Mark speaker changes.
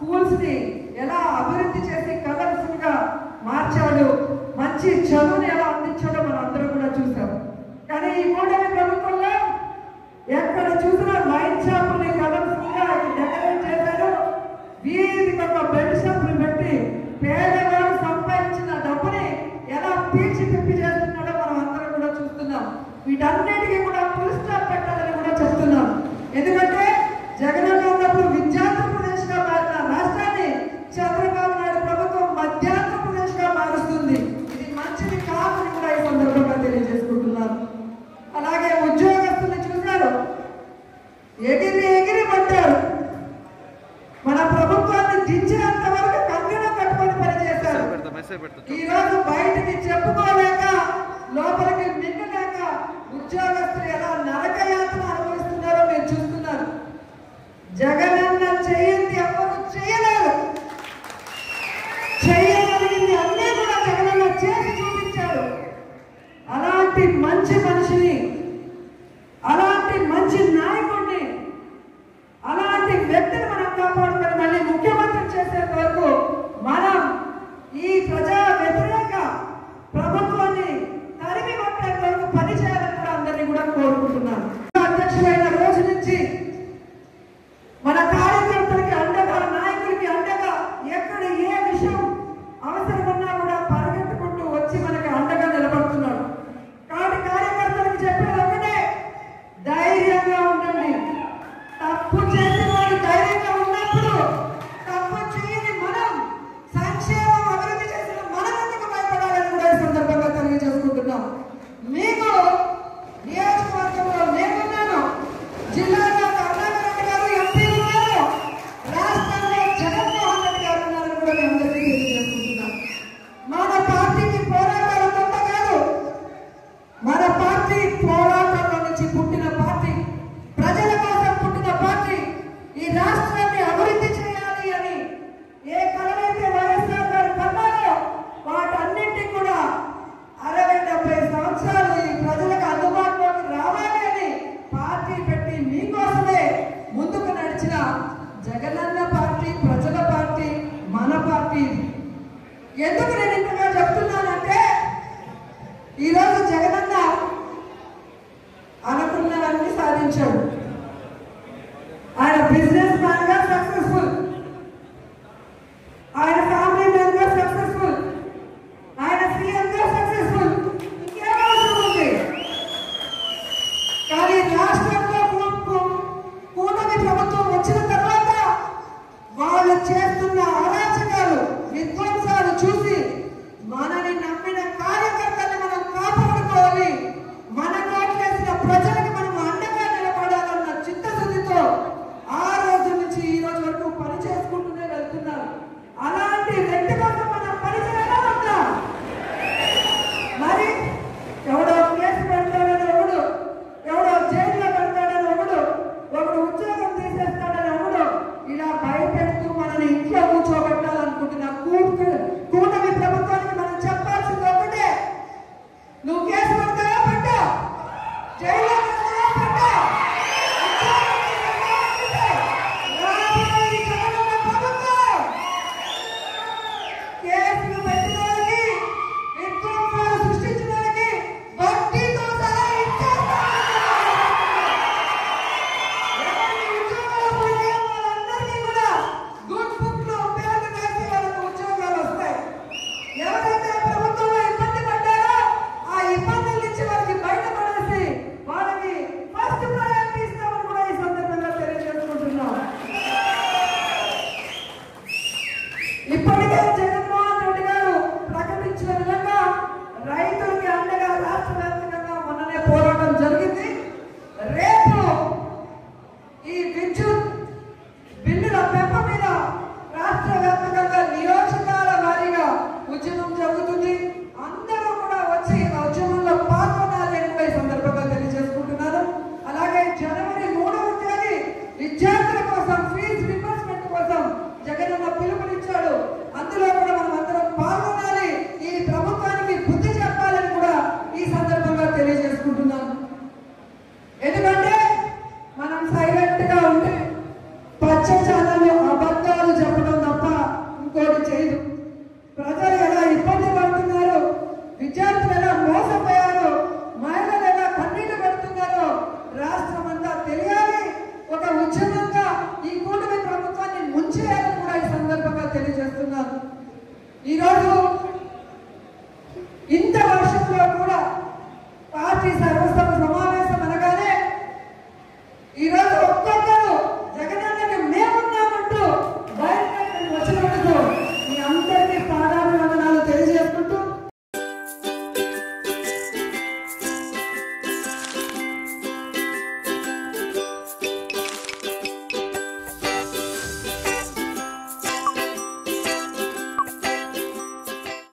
Speaker 1: Schools ని ఎలా అభివృద్ధి చేసి కలర్ఫుల్ గా మార్చాడు, మంచి చదువుని ఎలా అందించాడో మనం అందరం కూడా చూసాం. కానీ ఈ కూటమి ప్రభుత్వంలో ఎక్కడ చూసినా వైన్ షాపుల్ని కలర్ఫుల్ గా డెకరేట్ చేశారు. వీధికి ఒక బెడ్ షాపుని పెట్టి పేదవాడు సంపాదించిన డబ్బుని ఎలా పీల్చి పిప్పి చేస్తున్నాడో మనం అందరం కూడా చూస్తున్నాం. వీటన్నిటికీ కూడా ఫుల్ స్టాప్ పెట్టాలని కూడా చెప్తున్నాం. ఎందుకంటే జగనన్న ఉన్నప్పుడు విద్యాంధ్రప్రదేశ్ గా మారిన రాష్ట్రాన్ని చంద్రబాబు నాయుడు ప్రభుత్వం మధ్యాంధ్రప్రదేశ్ గా మారుస్తుంది. ఇది మంచిది కాదని కూడా ఈ సందర్భంగా తెలియజేసుకుంటున్నాను. అలాగే ఉద్యోగస్తులు చూశారు, ఎగిరి ఎగిరి పట్టారు. మన ప్రభుత్వాన్ని దించినంత వరకు కంకణం కట్టుకొని పనిచేశారు. ఈ రోజు బయటికి చెప్పుకోలేక లోపలికి మింగలేక ఉద్యోగస్తులు ఎలా నరకయాతన అనుభవిస్తున్నారో మీరు చూస్తున్నారు. జగనన్న చేయింది ఎవరు చేయలేరు, చేయగలిగింది అన్నీ కూడా జగనన్న చేసి చూపించారు. అలాంటి మంచి మనిషిని, అలాంటి మంచి నాయకుడిని, అలాంటి వ్యక్తిని మనం కాపాడుకొని మళ్ళీ ముఖ్యమంత్రి చేసే వరకు మనం ఈ ప్రజా వ్యతిరేక ప్రభుత్వాన్ని తరిమి కొట్టే వరకు పని చేయాలని కూడా అందరినీ కూడా కోరుకుంటున్నాను. అధ్యక్షులైన రోజు నుంచి మన కార్యకర్తలకి అండగా, నాయకులకి అండగా ఎక్కడ ఏ విషయం అవసరమన్నా కూడా పరిగెత్తుకుంటూ వచ్చి మనకి అండగా నిలబడుతున్నాడు. కాబట్టి కార్యకర్తలకు చెప్పేది ఒకటే, ధైర్యంగా ఉండండి. తప్పు చేసిన వాడు ధైర్యంగా ఉన్నప్పుడు తప్పు చేయని మనం, సంక్షేమం అభివృద్ధి చేసిన మనం ఎందుకు భయపడాలని కూడా ఈ సందర్భంగా తెలియజేసుకుంటున్నాం. మీకు నియోజకవర్గంలో నేనున్నాను, జిల్లాలో కరుణాకర్ గారు ఎంపీ ఉన్నారు, రాష్ట్రంలో జగన్మోహన్ రెడ్డి గారు ఉన్నారని కూడా మేము అందరికీ తెలియజేసుకుంటున్నాం. మన పార్టీకి పోరాటాల తప్ప కాదు, మన పార్టీ పోరాటంలో నుంచి పుట్టిన పార్టీ, ప్రజల కోసం పుట్టిన పార్టీ. ఈ రాష్ట్రాన్ని అభివృద్ధి చేయాలి అని ఏ కలనైతే వైఎస్ఆర్ గారు కన్నారో వాటన్నింటినీ కూడా 60-70 సంవత్సరాలు ఈ ప్రజలకు అందుబాటులోకి రావాలి అని పార్టీ పెట్టి మీకోసమే ముందుకు నడిచిన జగనన్న పార్టీ, ప్రజల పార్టీ, మన పార్టీ. ఎందుకు నేను ఇంతగా చెప్తున్నానంటే, ఈరోజు జగనన్న అనుకున్నవన్నీ సాధించాడు. ఆయన బిజినెస్ మ్యాన్ గా సక్సెస్ఫుల్, ఆయన ఫ్యామిలీ మ్యాన్ గా సక్సెస్ఫుల్, ఆయన సీఎం గా సక్సెస్ఫుల్. ఇంకేం అవసరం ఉంది? కానీ రాష్ట్రంలో కూటమి ప్రభుత్వం వచ్చిన తర్వాత వాళ్ళు చేస్తున్న అరాచకాలు, విధ్వంసాలు చూసి మనని నమ్మిన కార్యకర్తల్ని మనం కాపాడాలి. సంతోషంలో కూడా పార్టీ